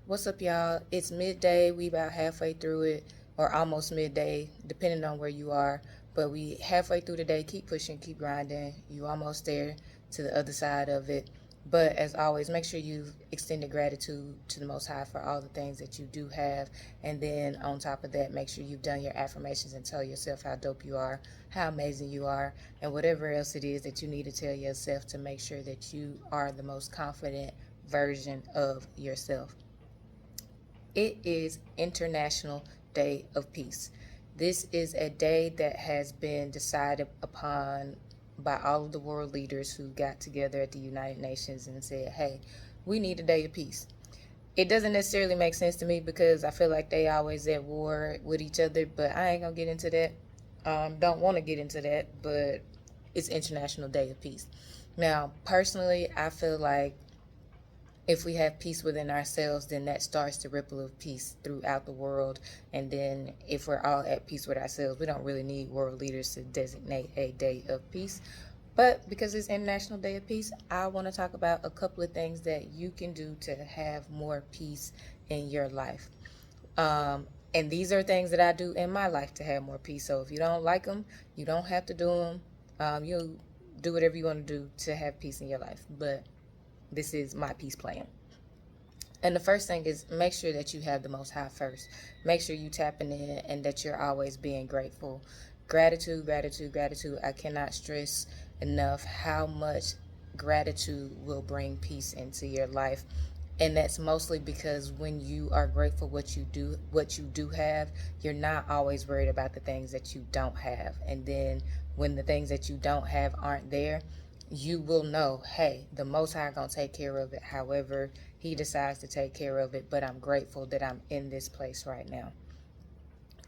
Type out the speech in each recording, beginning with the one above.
What's up, y'all? It's midday. We about halfway through it, or almost midday, depending on where you are. But we halfway through the day. Keep pushing, keep grinding. You almost there to the other side of it. But as always, make sure you've extended gratitude to the Most High for all the things that you do have. And then on top of that, make sure you've done your affirmations and tell yourself how dope you are, how amazing you are, and whatever else it is that you need to tell yourself to make sure that you are the most confident version of yourself. It is International Day of Peace. This is a day that has been decided upon by all of the world leaders who got together at the United Nations and said, hey, we need a day of peace. It doesn't necessarily make sense to me because I feel like they always at war with each other, but I ain't gonna get into that. Don't want to get into that, but it's International Day of Peace. Now, personally, I feel like if we have peace within ourselves, then that starts to ripple of peace throughout the world. And then if we're all at peace with ourselves, we don't really need world leaders to designate a day of peace. But because it's International Day of Peace, I want to talk about a couple of things that you can do to have more peace in your life. And these are things that I do in my life to have more peace. So if you don't like them, you don't have to do them. You do whatever you want to do to have peace in your life. But this is my peace plan. And the first thing is make sure that you have the Most High first. Make sure you tapping in and that you're always being grateful. Gratitude, gratitude, gratitude. I cannot stress enough how much gratitude will bring peace into your life. And that's mostly because when you are grateful what you do have, you're not always worried about the things that you don't have. And then when the things that you don't have aren't there, you will know, hey, the Most High gonna take care of it however he decides to take care of it, but I'm grateful that I'm in this place right now.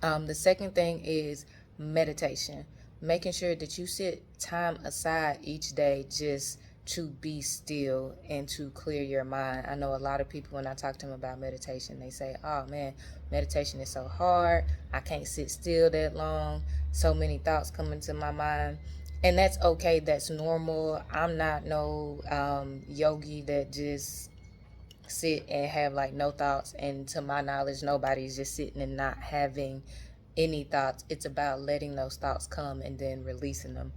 The second thing is meditation, making sure that you set time aside each day just to be still and to clear your mind. I know a lot of people, when I talk to them about meditation, they say, oh man, meditation is so hard. I can't sit still that long. So many thoughts come into my mind. And that's okay. That's normal. I'm not no yogi that just sit and have like no thoughts. And to my knowledge, nobody's just sitting and not having any thoughts. It's about letting those thoughts come and then releasing them.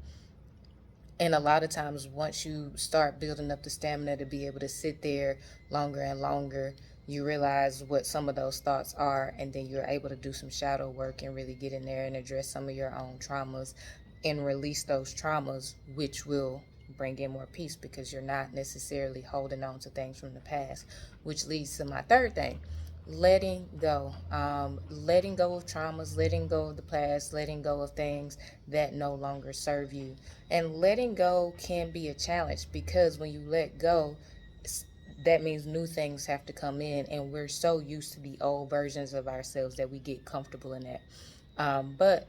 And a lot of times, once you start building up the stamina to be able to sit there longer and longer, you realize what some of those thoughts are, and then you're able to do some shadow work and really get in there and address some of your own traumas and release those traumas, which will bring in more peace because you're not necessarily holding on to things from the past, which leads to my third thing, letting go. Letting go of traumas, letting go of the past, letting go of things that no longer serve you. And letting go can be a challenge because when you let go, that means new things have to come in, and we're so used to the old versions of ourselves that we get comfortable in that. But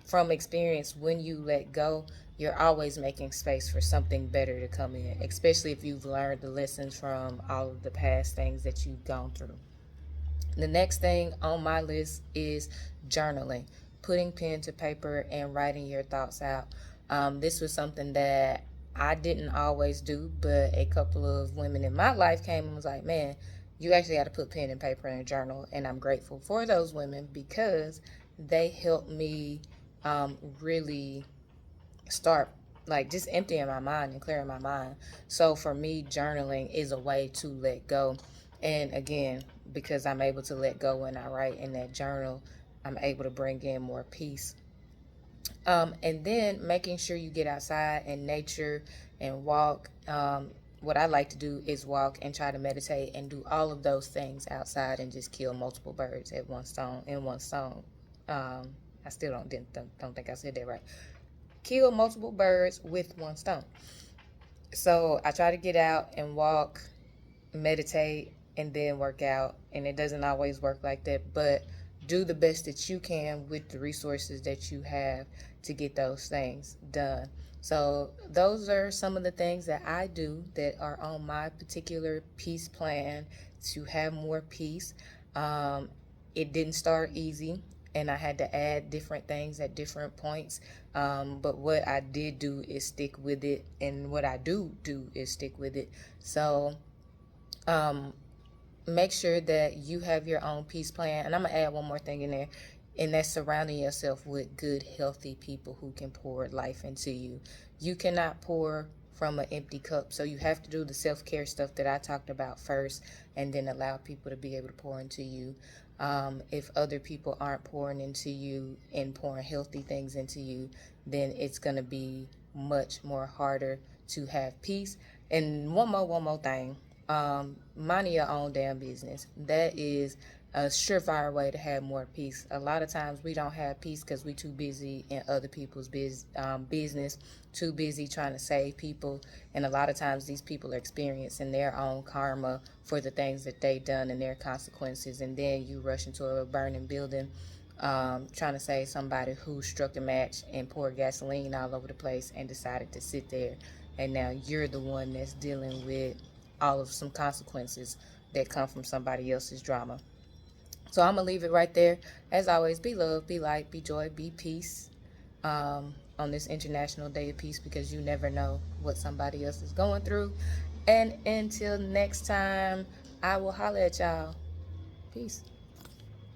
from experience, when you let go, you're always making space for something better to come in, especially if you've learned the lessons from all of the past things that you've gone through. The next thing on my list is journaling, putting pen to paper and writing your thoughts out. This was something that I didn't always do, but a couple of women in my life came and was like, man, you actually got to put pen and paper in a journal. And I'm grateful for those women because they helped me really start like just emptying my mind and clearing my mind. So for me, journaling is a way to let go. And again, because I'm able to let go when I write in that journal, I'm able to bring in more peace. And then making sure you get outside in nature and walk. What I like to do is walk and try to meditate and do all of those things outside and just kill multiple birds at one stone in one stone. I still don't think I said that right. Kill multiple birds with one stone. So I try to get out and walk, meditate, and then work out. And it doesn't always work like that, but do the best that you can with the resources that you have to get those things done. So those are some of the things that I do that are on my particular peace plan to have more peace. It didn't start easy, and I had to add different things at different points. But what I did do is stick with it, and what I do is stick with it. So make sure that you have your own peace plan. And I'm going to add one more thing in there, and that's surrounding yourself with good, healthy people who can pour life into you. You cannot pour from an empty cup, so you have to do the self-care stuff that I talked about first, and then allow people to be able to pour into you. If other people aren't pouring into you and pouring healthy things into you, then it's going to be much more harder to have peace. And one more thing, minding your own damn business. That is a surefire way to have more peace. A lot of times we don't have peace because we too busy in other people's business, too busy trying to save people, and a lot of times these people are experiencing their own karma for the things that they've done and their consequences, and then you rush into a burning building trying to save somebody who struck a match and poured gasoline all over the place and decided to sit there, and now you're the one that's dealing with all of some consequences that come from somebody else's drama. So I'm going to leave it right there. As always, be love, be light, be joy, be peace on this International Day of Peace, because you never know what somebody else is going through. And until next time, I will holler at y'all. Peace.